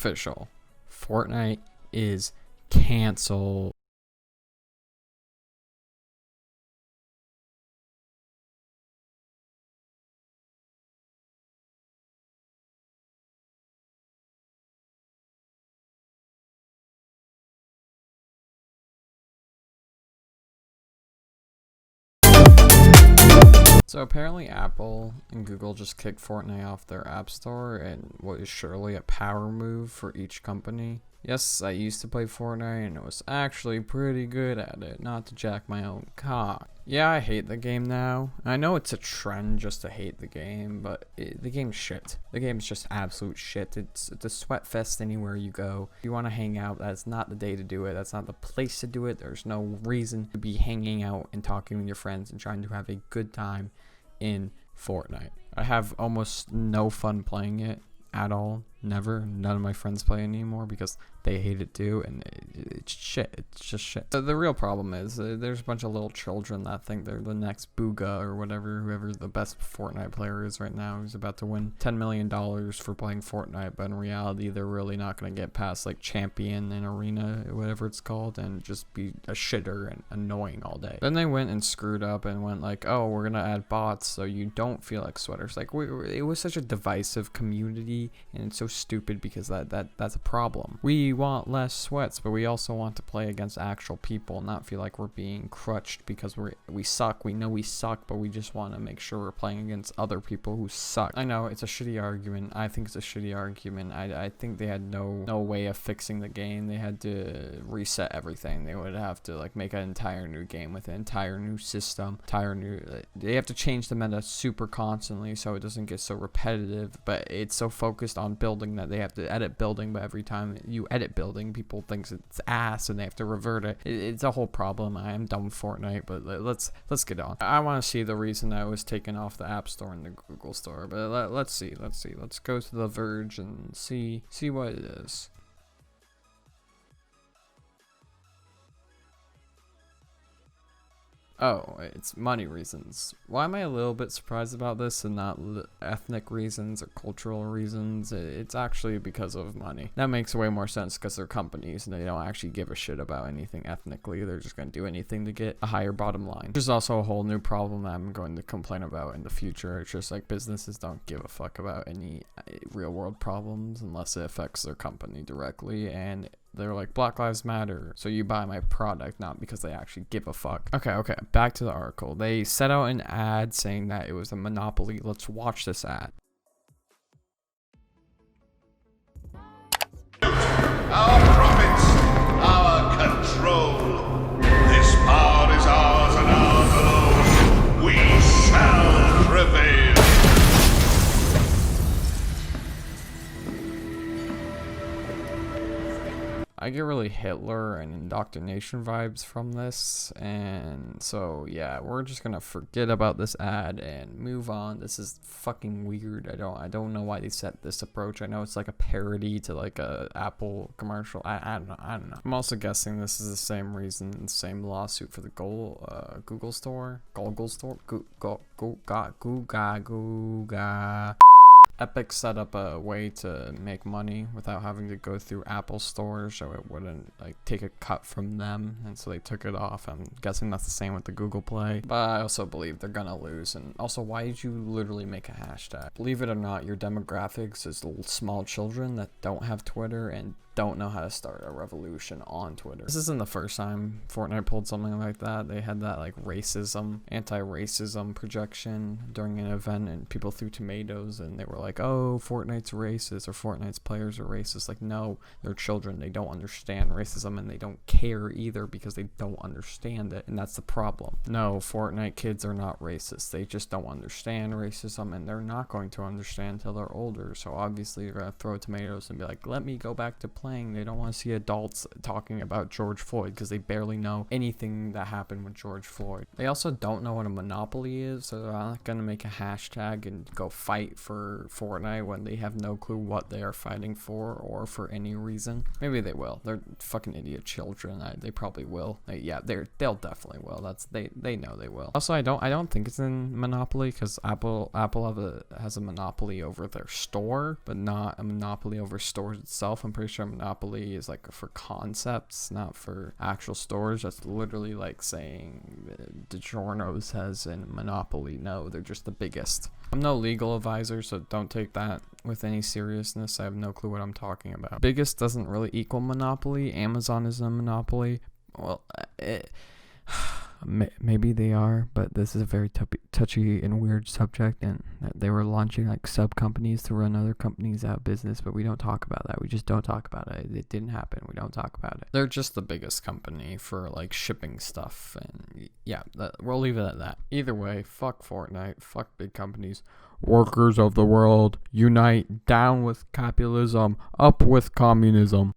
official. Fortnite is canceled. So apparently Apple and Google just kicked Fortnite off their app store, and what is surely a power move for each company. Yes, I used to play Fortnite and I was actually pretty good at it, not to jack my own cock. Yeah, I hate the game now. I know it's a trend just to hate the game, but the game's shit. The game's just absolute shit. It's a sweat fest anywhere you go. If you want to hang out, that's not the day to do it. That's not the place to do it. There's no reason to be hanging out and talking with your friends and trying to have a good time in Fortnite. I have almost no fun playing it at all. Never. None of my friends play anymore because they hate it too, and it's shit. It's just shit. The real problem is there's a bunch of little children that think they're the next Booga or whatever, whoever the best Fortnite player is right now, who's about to win $10 million for playing Fortnite, but in reality they're really not going to get past like champion and arena, whatever it's called, and just be a shitter and annoying all day. Then they went and screwed up and went like, oh, we're gonna add bots so you don't feel like sweaters. Like it was such a divisive community, and it's so stupid because that's a problem. We want less sweats, but we also want to play against actual people, not feel like we're being crutched because we suck. We know we suck, but we just want to make sure we're playing against other people who suck. I know it's a shitty argument. I think it's a shitty argument. I think they had no way of fixing the game. They had to reset everything. They would have to like make an entire new game with an entire new system, they have to change the meta super constantly so it doesn't get so repetitive, but it's so focused on building that they have to edit building, but every time you edit building, people thinks it's ass and they have to revert it. It's a whole problem. I am done with Fortnite, but let's get on. I want to see the reason that it was taken off the App Store and the Google Store, but let's see. Let's go to The Verge and see what it is. Oh, it's money reasons. Why am I a little bit surprised about this and not ethnic reasons or cultural reasons? It's actually because of money. That makes way more sense because they're companies and they don't actually give a shit about anything ethnically. They're just going to do anything to get a higher bottom line. There's also a whole new problem that I'm going to complain about in the future. It's just like businesses don't give a fuck about any real world problems unless it affects their company directly, and they're like, Black Lives Matter, so you buy my product, not because they actually give a fuck. Okay, back to the article. They set out an ad saying that it was a monopoly. Let's watch this ad. Our profits, our control. This power is ours and ours alone. We shall prevail. I get really Hitler and indoctrination vibes from this, and so yeah, we're just gonna forget about this ad and move on. This is fucking weird. I don't know why they set this approach. I know it's like a parody to like a Apple commercial. I don't know. I'm also guessing this is the same reason, same lawsuit for the Google store. Epic set up a way to make money without having to go through Apple Store, so it wouldn't like take a cut from them, and so they took it off. I'm guessing that's the same with the Google Play, but I also believe they're gonna lose. And also, why did you literally make a hashtag? Believe it or not, your demographics is small children that don't have Twitter and don't know how to start a revolution on Twitter. This isn't the first time Fortnite pulled something like that. They had that like anti-racism projection during an event, and people threw tomatoes and they were like, oh, Fortnite's racist, or Fortnite's players are racist. Like, no, they're children. They don't understand racism, and they don't care either because they don't understand it, and that's the problem. No, Fortnite kids are not racist. They just don't understand racism, and they're not going to understand until they're older. So obviously you're gonna throw tomatoes and be like, let me go back to playing. They don't want to see adults talking about George Floyd because they barely know anything that happened with George Floyd. They also don't know what a monopoly is, so they're not going to make a hashtag and go fight for Fortnite when they have no clue what they are fighting for or for any reason. Maybe they will. They're fucking idiot children. They probably will. They'll definitely will. They know they will. Also, I don't think it's in Monopoly because Apple has a monopoly over their store, but not a monopoly over stores itself. I'm pretty sure Monopoly is like for concepts, not for actual stores. That's literally like saying DiGiorno says in Monopoly. No, they're just the biggest. I'm no legal advisor, so don't take that with any seriousness. I have no clue what I'm talking about. Biggest doesn't really equal monopoly. Amazon is a monopoly. Well, maybe they are, but this is a very touchy and weird subject, and they were launching like sub companies to run other companies out of business, but we don't talk about that. We just don't talk about it. It didn't happen. We don't talk about it. They're just the biggest company for like shipping stuff, and yeah, we'll leave it at that. Either way, fuck Fortnite, fuck big companies. Workers of the world, unite, down with capitalism, up with communism.